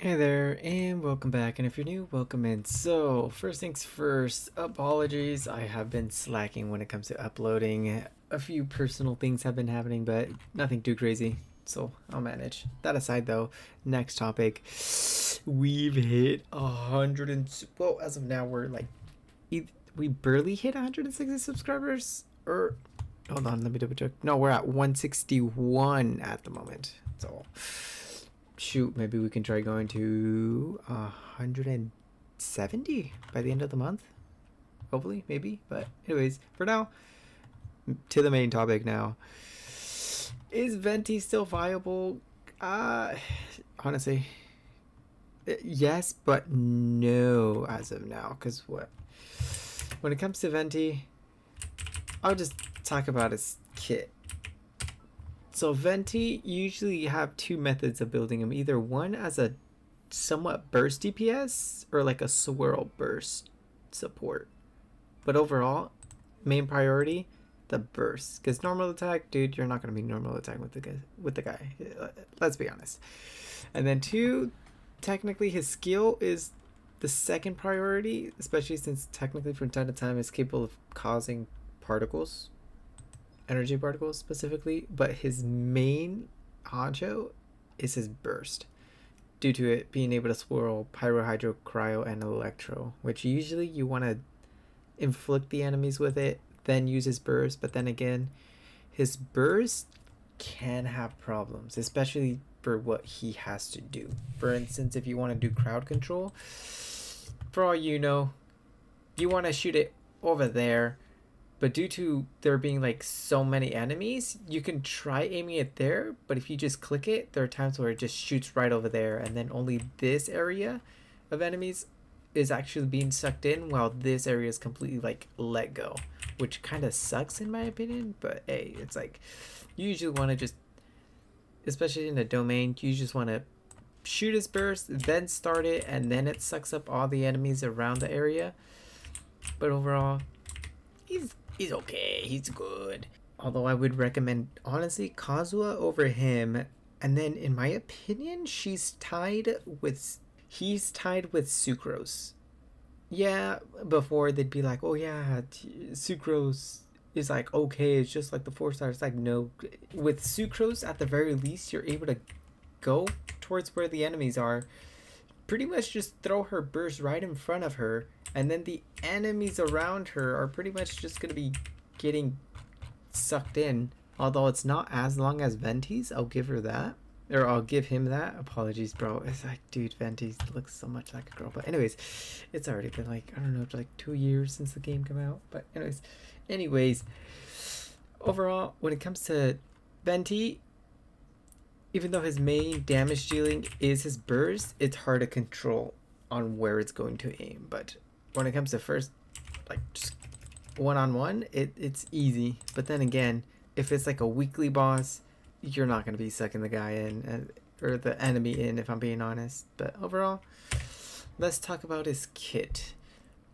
Hey there, and welcome back. And if you're new, welcome in. So, first things first, apologies. I have been slacking when it comes to uploading. A few personal things have been happening, but nothing too crazy. So, I'll manage. That aside, though, next topic. We've hit 100 and. Well, as of now, we're like. We barely hit 160 subscribers? Or. Hold on, let me double check. No, we're at 161 at the moment. So shoot, maybe we can try going to 170 by the end of the month. Hopefully, maybe. But anyways, for now, to the main topic now. Is Venti still viable? Honestly, yes, but no as of now. Because when it comes to Venti, I'll just talk about his kit. So Venti usually have two methods of building them. Either one as a somewhat burst DPS or like a swirl burst support. But overall, main priority, the burst. Because normal attack, dude, you're not gonna be normal attack with the guy. Let's be honest. And then two, technically his skill is the second priority, especially since technically from time to time it's capable of causing particles, energy particles specifically, but his main honcho is his burst, due to it being able to swirl pyro, hydro, cryo, and electro, which usually you want to inflict the enemies with it, then use his burst. But then again, his burst can have problems, especially for what he has to do. For instance, if you want to do crowd control, for all you know, you want to shoot it over there, but due to there being like so many enemies, you can try aiming it there, but if you just click it, there are times where it just shoots right over there, and then only this area of enemies is actually being sucked in, while this area is completely like let go, which kind of sucks in my opinion. But hey, it's like you usually want to just, especially in a domain, you just want to shoot his burst, then start it, and then it sucks up all the enemies around the area. But overall, he's okay. He's good. Although I would recommend, honestly, Kazuha over him. And then, in my opinion, he's tied with Sucrose. Yeah, before they'd be like, oh yeah, Sucrose is like okay, it's just like the 4 stars. It's like no, with Sucrose at the very least, you're able to go towards where the enemies are, pretty much just throw her burst right in front of her, and then the enemies around her are pretty much just going to be getting sucked in. Although it's not as long as Venti's, I'll give her that. Or I'll give him that. Apologies, bro. It's like, dude, Venti looks so much like a girl. But anyways, it's already been like, I don't know, like 2 years since the game came out. But anyways, overall, when it comes to Venti, even though his main damage dealing is his burst, it's hard to control on where it's going to aim. But when it comes to first, like just one-on-one, it's easy. But then again, if it's like a weekly boss, you're not going to be sucking the guy in, or the enemy in, if I'm being honest. But overall, let's talk about his kit.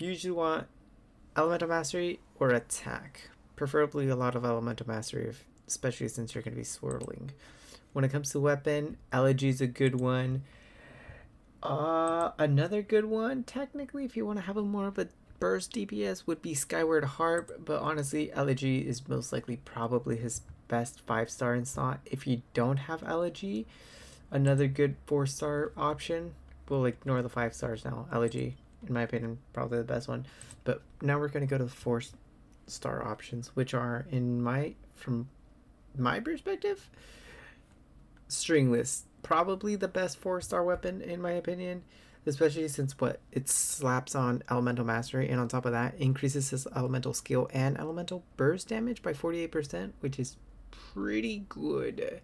You usually want elemental mastery or attack, preferably a lot of elemental mastery, especially since you're going to be swirling. When it comes to weapon, Elegy is a good one. Another good one, technically, if you want to have a more of a burst DPS, would be Skyward Harp. But honestly, Elegy is most likely probably his best 5-star in slot. If you don't have Elegy, another good 4-star option. We'll ignore the 5 stars now. Elegy, in my opinion, probably the best one. But now we're going to go to the 4-star options, which are, from my perspective, Stringless, probably the best 4-star weapon in my opinion, especially since it slaps on elemental mastery, and on top of that increases his elemental skill and elemental burst damage by 48%, which is pretty good.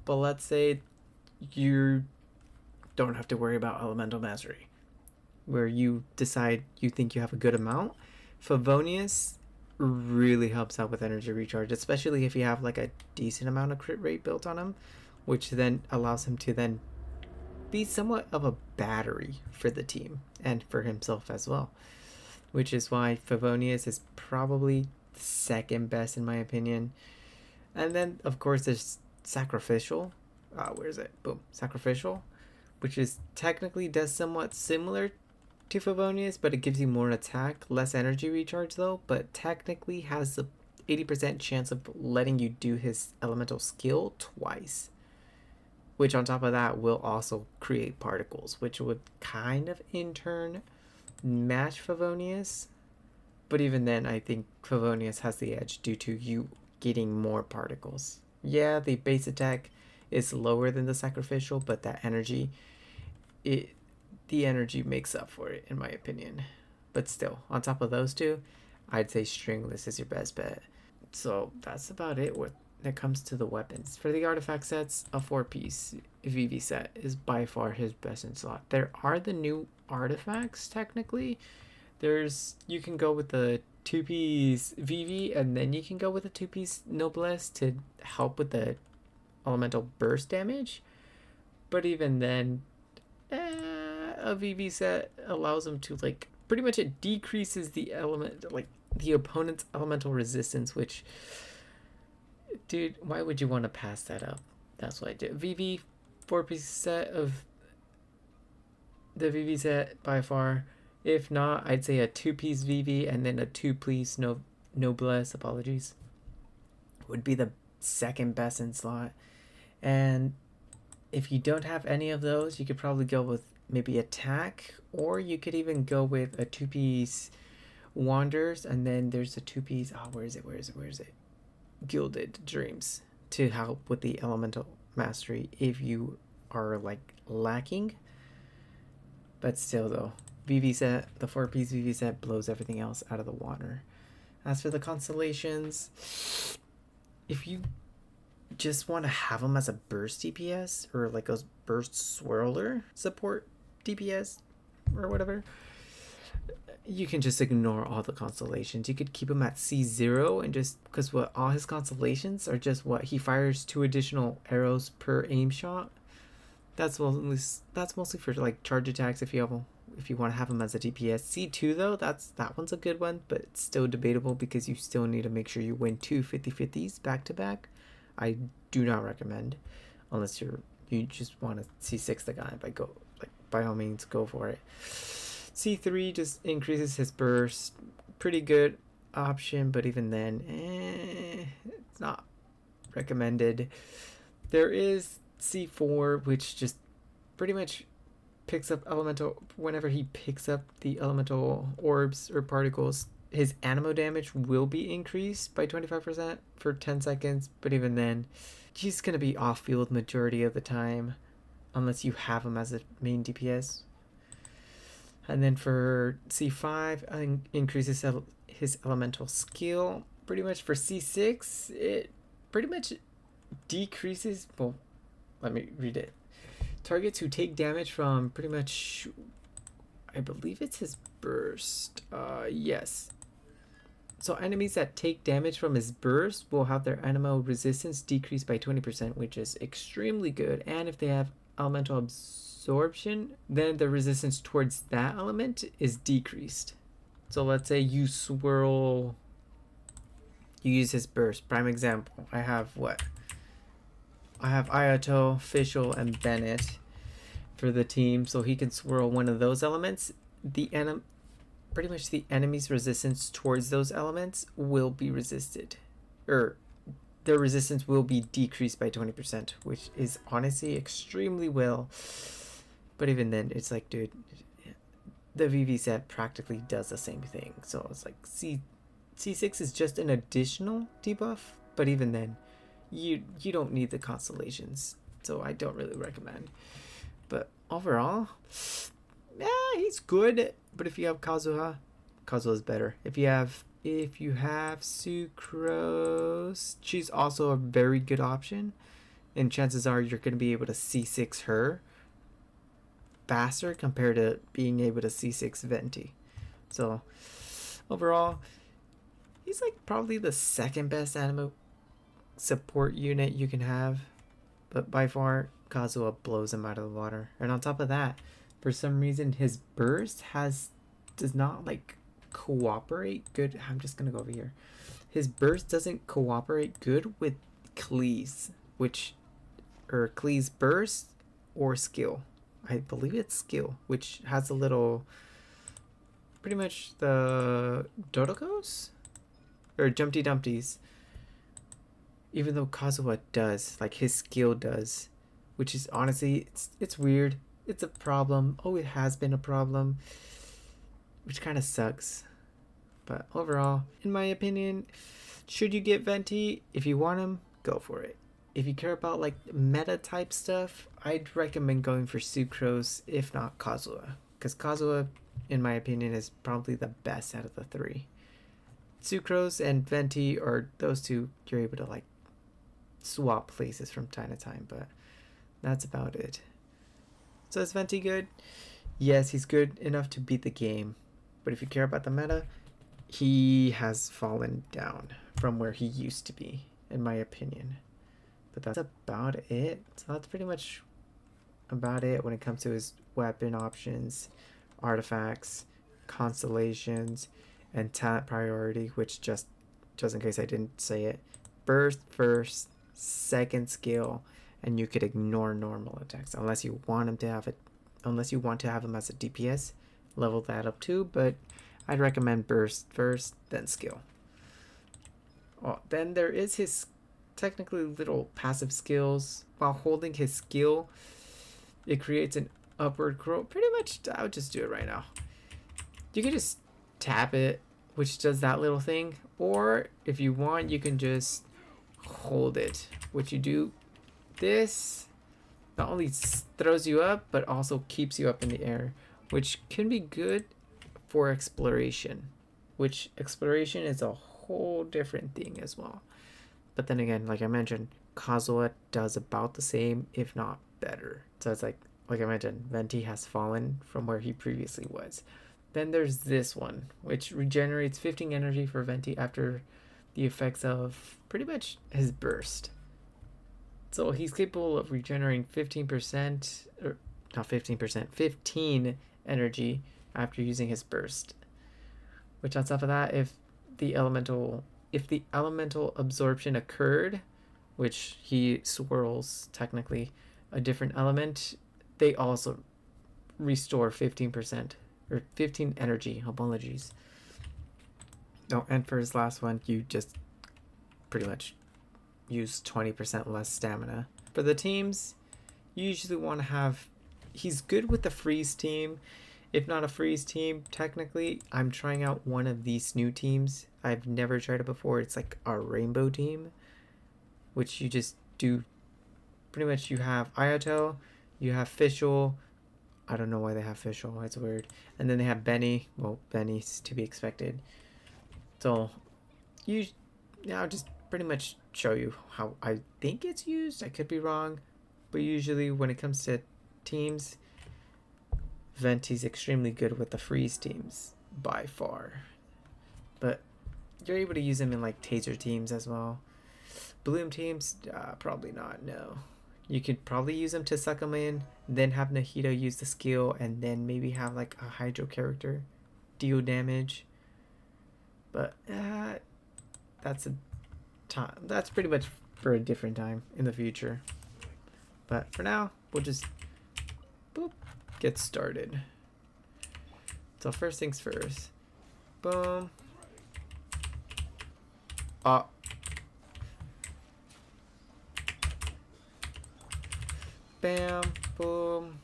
But let's say you don't have to worry about elemental mastery, where you decide you think you have a good amount. Favonius really helps out with energy recharge, especially if you have like a decent amount of crit rate built on him, which then allows him to then be somewhat of a battery for the team and for himself as well, which is why Favonius is probably second best in my opinion. And then of course there's Sacrificial. Where is it? Boom, Sacrificial, which is technically does somewhat similar to Favonius, but it gives you more attack, less energy recharge though, but technically has the 80% chance of letting you do his elemental skill twice. Which on top of that will also create particles, which would kind of in turn match Favonius. But even then, I think Favonius has the edge due to you getting more particles. Yeah, the base attack is lower than the sacrificial, but that energy, the energy makes up for it, in my opinion. But still, on top of those two, I'd say Stringless is your best bet. So that's about it when it comes to the weapons. For the artifact sets, a 4-piece VV set is by far his best in slot. There are the new artifacts, technically. You can go with the 2-piece VV, and then you can go with a 2-piece Noblesse to help with the elemental burst damage. But even then, a VV set allows him to, like, pretty much it decreases the the opponent's elemental resistance, which, dude, why would you want to pass that up? That's what I did. VV 4-piece set of the VV set by far. If not, I'd say a 2-piece VV and then a 2-piece Noblesse, apologies, would be the second best in slot. And if you don't have any of those, you could probably go with maybe attack, or you could even go with a 2-piece Wanders, and then there's a 2-piece, where is it? Gilded Dreams, to help with the elemental mastery if you are like lacking. But still though, VV set, the 4-piece VV set blows everything else out of the water. As for the constellations, if you just want to have them as a burst DPS or like a burst swirler support DPS or whatever, you can just ignore all the constellations. You could keep him at C0 and just, because all his constellations are just he fires 2 additional arrows per aim shot. That's mostly for like charge attacks if you want to have him as a DPS. C2 though, that one's a good one, but it's still debatable because you still need to make sure you win 2 50/50s back to back. I do not recommend, unless you just want to C6 the guy, by all means go for it. C3 just increases his burst, pretty good option, but even then, it's not recommended. There is C4, which just pretty much picks up elemental, whenever he picks up the elemental orbs or particles, his animo damage will be increased by 25% for 10 seconds, but even then, he's going to be off-field majority of the time, unless you have him as a main DPS. And then for C5, increases his elemental skill. Pretty much for C6, it pretty much decreases, well, let me read it. Targets who take damage from pretty much, I believe it's his burst. Yes. So enemies that take damage from his burst will have their animo resistance decreased by 20%, which is extremely good. And if they have elemental absorption, then the resistance towards that element is decreased. So let's say you use his burst. Prime example, I have Ayato, Fischl, and Bennett for the team, so he can swirl one of those elements. Pretty much the enemy's resistance towards those elements will be resisted, or their resistance will be decreased by 20%, which is honestly extremely well. But even then, it's like, dude, the VV set practically does the same thing. So it's like C6 is just an additional debuff, but even then, you don't need the constellations, so I don't really recommend. But overall, he's good. But if you have Kazuha is better. If you have Sucrose, she's also a very good option, and chances are you're going to be able to C6 her faster compared to being able to C6 Venti. So overall, he's like probably the second best animo support unit you can have, but by far Kazuha blows him out of the water. And on top of that, for some reason his burst does not like cooperate good. I'm just gonna go over here. His burst doesn't cooperate good with Klee's burst or skill. I believe it's skill, which has a little, pretty much the Dodokos? Or Jumpty Dumpties. Even though Kazuha does, like his skill does. Which is honestly, it's weird. It's a problem. Oh, it has been a problem. Which kind of sucks. But overall, in my opinion, should you get Venti? If you want him, go for it. If you care about like meta type stuff, I'd recommend going for Sucrose, if not Kazuha. Because Kazuha, in my opinion, is probably the best out of the three. Sucrose and Venti are those two you're able to like swap places from time to time, but that's about it. So is Venti good? Yes, he's good enough to beat the game. But if you care about the meta, he has fallen down from where he used to be, in my opinion. But that's about it. So that's pretty much about it when it comes to his weapon options, artifacts, constellations, and talent priority, which just in case I didn't say it, burst first, second skill, and you could ignore normal attacks unless you want him to have it, unless you want to have him as a DPS, level that up too, but I'd recommend burst first, then skill. Oh, then there is his technically little passive skills. While holding his skill, it creates an upward scroll. Pretty much, I would just do it right now. You can just tap it, which does that little thing, or if you want, you can just hold it, which you do this. Not only throws you up, but also keeps you up in the air, which can be good for exploration, which exploration is a whole different thing as well. But then again, like I mentioned, Kazuha does about the same, if not better. So it's like I mentioned, Venti has fallen from where he previously was. Then there's this one, which regenerates 15 energy for Venti after the effects of pretty much his burst. So he's capable of regenerating 15%, or not 15%, 15 energy after using his burst. Which on top of that, if the elemental absorption occurred, which he swirls technically a different element, they also restore 15% or 15 energy. Apologies. Oh, and for his last one, you just pretty much use 20% less stamina. For the teams, you usually want to have, he's good with the freeze team. If not a freeze team, technically, I'm trying out one of these new teams. I've never tried it before. It's like our rainbow team, which you just do, pretty much you have Ayato, you have Fischl. I don't know why they have Fischl, it's weird. And then they have Benny. Well, Benny's to be expected. So, I'll just pretty much show you how I think it's used. I could be wrong. But usually when it comes to teams, Venti's extremely good with the freeze teams by far. But you're able to use them in like taser teams as well. Bloom teams, probably not, no. You could probably use them to suck them in, then have Nahida use the skill, and then maybe have like a Hydro character deal damage. But that's a time. That's pretty much for a different time in the future. But for now, we'll just boop, get started. So first things first. Boom. Bam. Boom.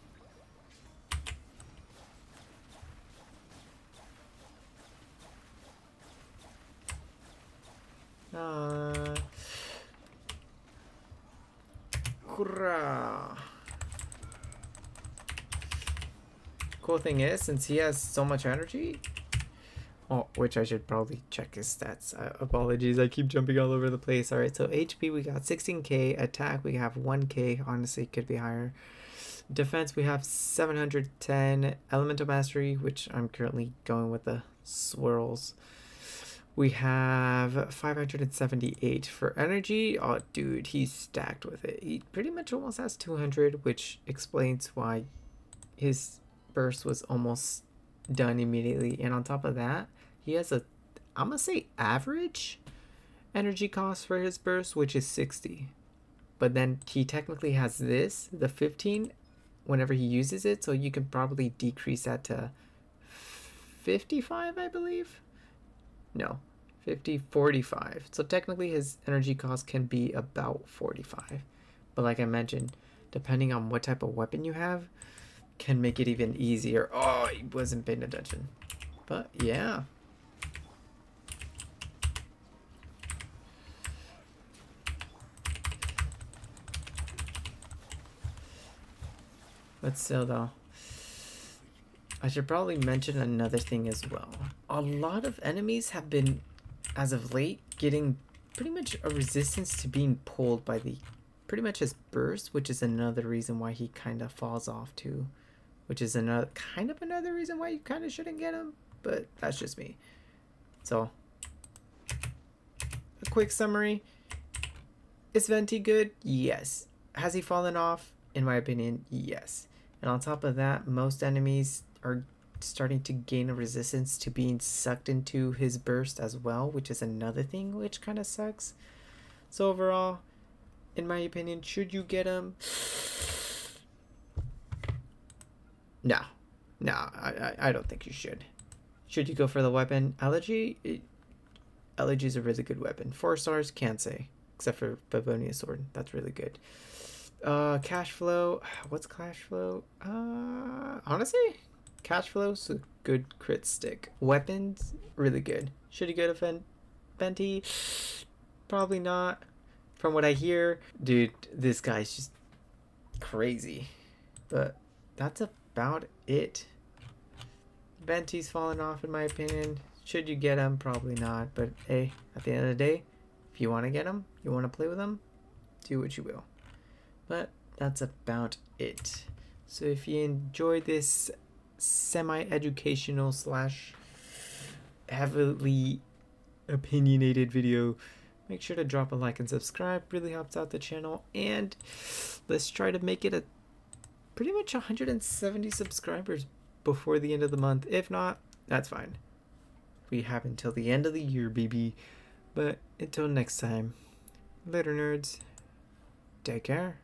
Hurrah. Cool thing is, since he has so much energy, which I should probably check his stats. Apologies, I keep jumping all over the place. All right, so HP we got 16k, attack we have 1k. Honestly, it could be higher. Defense we have 710, elemental mastery, which I'm currently going with the swirls. We have 578 for energy. Oh, dude, he's stacked with it. He pretty much almost has 200, which explains why his burst was almost done immediately. And on top of that, he has a, I'm gonna say average energy cost for his burst, which is 60. But then he technically has this, the 15 whenever he uses it, so you can probably decrease that to 55, I believe. No, 50, 45. So technically his energy cost can be about 45. But like I mentioned, depending on what type of weapon you have, can make it even easier. Oh, he wasn't paying attention. But yeah. But still though, I should probably mention another thing as well. A lot of enemies have been, as of late, getting pretty much a resistance to being pulled by the pretty much his burst, which is another reason why he kind of falls off too. Which is another reason why you kind of shouldn't get him, but that's just me. So, a quick summary. Is Venti good? Yes. Has he fallen off? In my opinion, yes. And on top of that, most enemies are starting to gain a resistance to being sucked into his burst as well, which is another thing which kind of sucks. So overall, in my opinion, should you get him? No, I don't think you should. Should you go for the weapon? Elegy is a really good weapon. 4 stars, can't say. Except for Babonia Sword. That's really good. Cash flow. What's cash flow? Honestly, cash flow's a good crit stick. Weapons, really good. Should you go to Venti? Probably not. From what I hear, dude, this guy's just crazy. But that's about it. Venti's fallen off in my opinion. Should you get him? Probably not. But hey, at the end of the day, if you want to get him, you want to play with him, do what you will. But that's about it. So if you enjoyed this semi-educational / heavily opinionated video, make sure to drop a like and subscribe. Really helps out the channel. And let's try to make it a pretty much 170 subscribers before the end of the month. If not, that's fine. We have until the end of the year, baby. But until next time, later nerds. Take care.